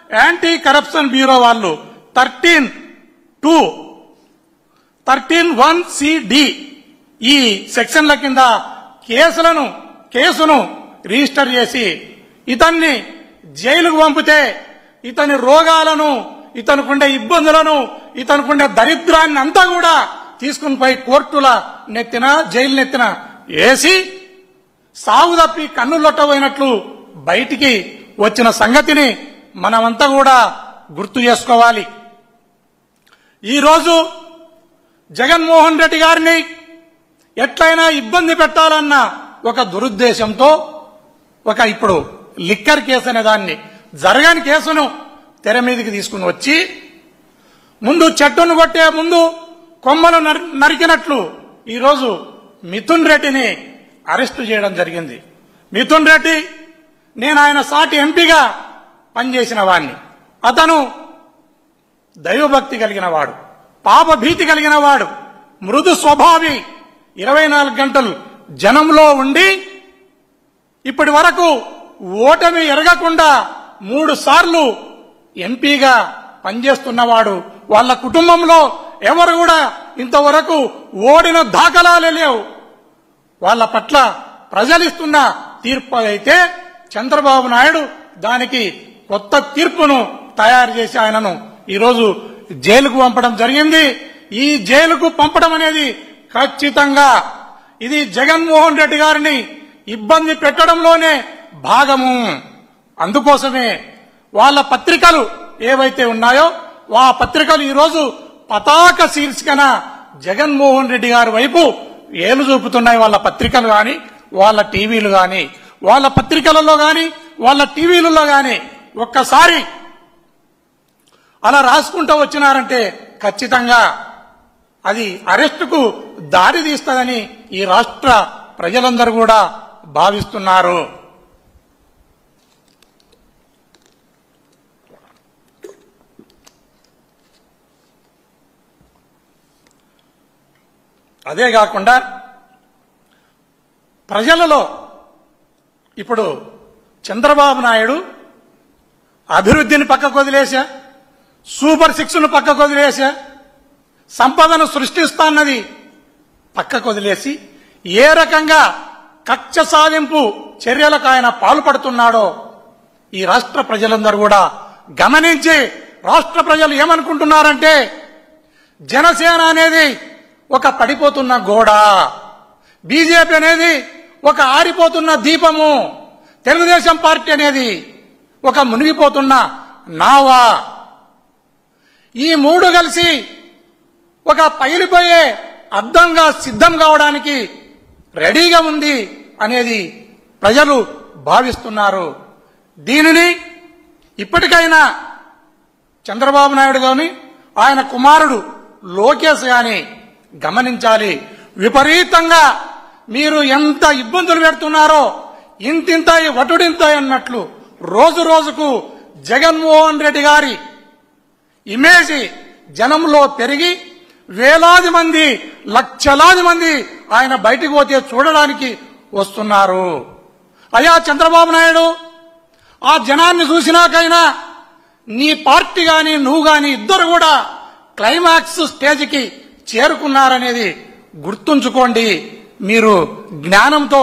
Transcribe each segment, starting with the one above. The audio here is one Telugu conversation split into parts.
యాంటీ కరప్షన్ బ్యూరో వాళ్ళు 13(1)(c)(d) ఈ సెక్షన్ల కింద కేసును రిజిస్టర్ చేసి ఇతన్ని జైలుకు పంపితే ఇతని రోగాలను, ఇతనుకుండే ఇబ్బందులను, ఇతనుకుండే దరిద్రాన్ని అంతా కూడా తీసుకుని పోయి కోర్టుల నెత్తిన, జైలు నెత్తిన వేసి సాగు తప్పి కన్నులొట్టబోయినట్లు బయటికి వచ్చిన సంగతిని మనమంతా కూడా గుర్తు చేసుకోవాలి. ఈరోజు జగన్మోహన్ రెడ్డి గారిని ఎట్లయినా ఇబ్బంది పెట్టాలన్న ఒక దురుద్దేశంతో ఇప్పుడు లిక్కర్ కేసు అనే దాన్ని జరగని కేసును తెర మీదకి తీసుకుని వచ్చి ముందు చెట్టును కొట్టే ముందు కొమ్మలు నరికినట్లు ఈరోజు మిథున్ రెడ్డిని అరెస్టు చేయడం జరిగింది. మిథున్ రెడ్డి నేను ఆయన సాటి ఎంపీగా పనిచేసిన వాడిని. అతను దైవభక్తి కలిగిన వాడు, పాప భీతి కలిగిన వాడు, మృదు స్వభావి, 24 గంటలు జనంలో ఉండి ఇప్పటి వరకు ఓటమి ఎరగకుండా 3 సార్లు ఎంపీగా పనిచేస్తున్నవాడు. వాళ్ళ కుటుంబంలో ఎవరు కూడా ఇంతవరకు ఓడిన దాఖలాలే లేవు. వాళ్ళ పట్ల ప్రజలిస్తున్న తీర్పు అయితే చంద్రబాబు నాయుడు దానికి కొత్త తీర్పును తయారు చేసి ఆయనను ఈరోజు జైలుకు పంపడం జరిగింది. ఈ జైలుకు పంపడం అనేది ఖచ్చితంగా ఇది జగన్మోహన్ రెడ్డి గారిని ఇబ్బంది పెట్టడంలోనే భాగము. అందుకోసమే వాళ్ళ పత్రికలు ఏవైతే ఉన్నాయో ఆ పత్రికలు ఈరోజు పతాక శీర్షికన జగన్మోహన్ రెడ్డి గారి వైపు ఏలు చూపుతున్నాయి. వాళ్ళ పత్రికలు గాని, వాళ్ళ టీవీలు గాని, వాళ్ళ పత్రికలలో గాని, వాళ్ళ టీవీలలో గాని ఒక్కసారి అలా రాసుకుంటూ వచ్చినారంటే ఖచ్చితంగా అది అరెస్టుకు దారి తీస్తుందని ఈ రాష్ట్ర ప్రజలందరూ కూడా భావిస్తున్నారు. అదే కాకుండా ప్రజలలో ఇప్పుడు చంద్రబాబు నాయుడు అభివృద్ధిని పక్కకు వదిలేసా, సూపర్ 6ను పక్కకు వదిలేసా, సంపదను సృష్టిస్తాన్నది పక్కకు వదిలేసి ఏ రకంగా కక్ష సాధింపు చర్యలకు ఆయన పాల్పడుతున్నాడో ఈ రాష్ట్ర ప్రజలందరూ కూడా గమనించి రాష్ట్ర ప్రజలు ఏమనుకుంటున్నారంటే జనసేన అనేది ఒక పడిపోతున్న గోడ, బీజేపీ అనేది ఒక ఆరిపోతున్న దీపము, తెలుగుదేశం పార్టీ అనేది ఒక మునిగిపోతున్న నావా, ఈ 3 కలిసి ఒక పగిలిపోయే అద్దంగా సిద్ధం కావడానికి రెడీగా ఉంది అనేది ప్రజలు భావిస్తున్నారు. దీనిని ఇప్పటికైనా చంద్రబాబు నాయుడు గాని ఆయన కుమారుడు లోకేష్ గాని గమనించాలి. విపరీతంగా మీరు ఎంత ఇబ్బందులు పెడుతున్నారో ఇంతింత వటుడింత అన్నట్లు రోజు రోజుకు జగన్మోహన్ రెడ్డి గారి ఇమేజ్ జనంలో పెరిగి వేలాది మంది, లక్షలాది మంది ఆయన బయటికి పోతే చూడడానికి వస్తున్నారు. అయ్యా చంద్రబాబు నాయుడు, ఆ జనాన్ని చూసినాకైనా నీ పార్టీ గాని నువ్వు గాని ఇద్దరు కూడా క్లైమాక్స్ స్టేజ్కి చేరుకున్నారనేది గుర్తుంచుకోండి. మీరు జ్ఞానంతో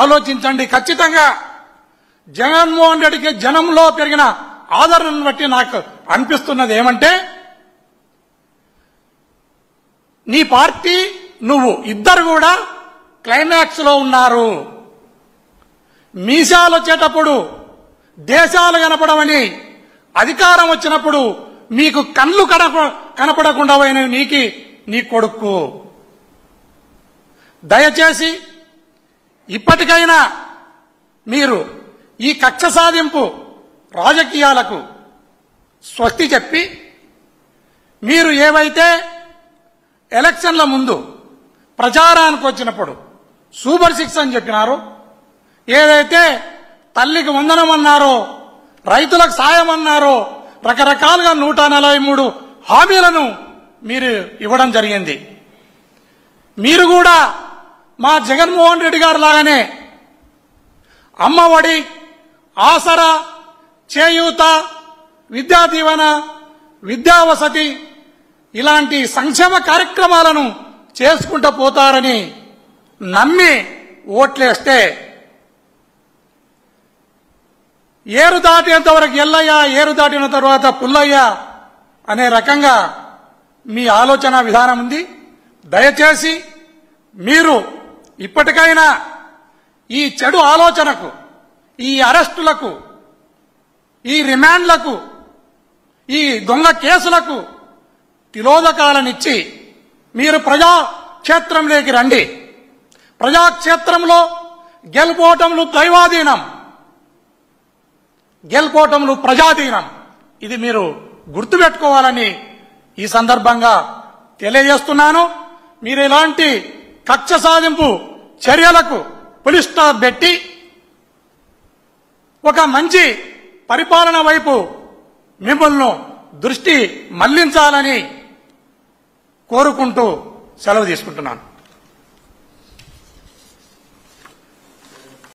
ఆలోచించండి. ఖచ్చితంగా జగన్మోహన్ రెడ్డికి జనంలో పెరిగిన ఆదరణను బట్టి నాకు అనిపిస్తున్నది ఏమంటే నీ పార్టీ నువ్వు ఇద్దరు కూడా క్లైమాక్స్ లో ఉన్నారు. మీసాలు వచ్చేటప్పుడు దేశాలు కనపడమని అధికారం వచ్చినప్పుడు మీకు కళ్ళు కనపడకుండా పోయిన నీ కొడుకు. దయచేసి ఇప్పటికైనా మీరు ఈ కక్ష సాధింపు రాజకీయాలకు స్వస్తి చెప్పి మీరు ఏవైతే ఎలక్షన్ల ముందు ప్రచారానికి వచ్చినప్పుడు సూపర్ 6 అని చెప్పినారో, ఏదైతే తల్లికి వందనం అన్నారో, రైతులకు సాయం అన్నారో, రకరకాలుగా 143 హామీలను మీరు ఇవ్వడం జరిగింది. మీరు కూడా మా జగన్మోహన్ రెడ్డి గారు లాగానే అమ్మఒడి, ఆసరా, చేయూత, విద్యా దీవెన, విద్యా వసతి ఇలాంటి సంక్షేమ కార్యక్రమాలను చేసుకుంటూ పోతారని నమ్మి ఓట్లేస్తే ఏరు దాటేంత వరకు ఎల్లయ్య, ఏరు దాటిన తర్వాత పుల్లయ్య అనే రకంగా మీ ఆలోచన విధానం ఉంది. దయచేసి మీరు ఇప్పటికైనా ఈ చెడు ఆలోచనకు, ఈ అరెస్టులకు, ఈ రిమాండ్లకు, ఈ దొంగ కేసులకు తిలోదకాలనిచ్చి మీరు ప్రజాక్షేత్రంలోకి రండి. ప్రజాక్షేత్రంలో గెలుపోవటంలు దైవాధీనం, గెలుపోవటంలు ప్రజాధీనం. ఇది మీరు గుర్తుపెట్టుకోవాలని ఈ సందర్భంగా తెలియజేస్తున్నాను. మీరు ఇలాంటి కక్ష సాధింపు చర్యలకు పులి స్టాప్ పెట్టి ఒక మంచి పరిపాలన వైపు మిమ్మల్ని దృష్టి మళ్లించాలని కోరుకుంటూ సెలవు తీసుకుంటున్నాను.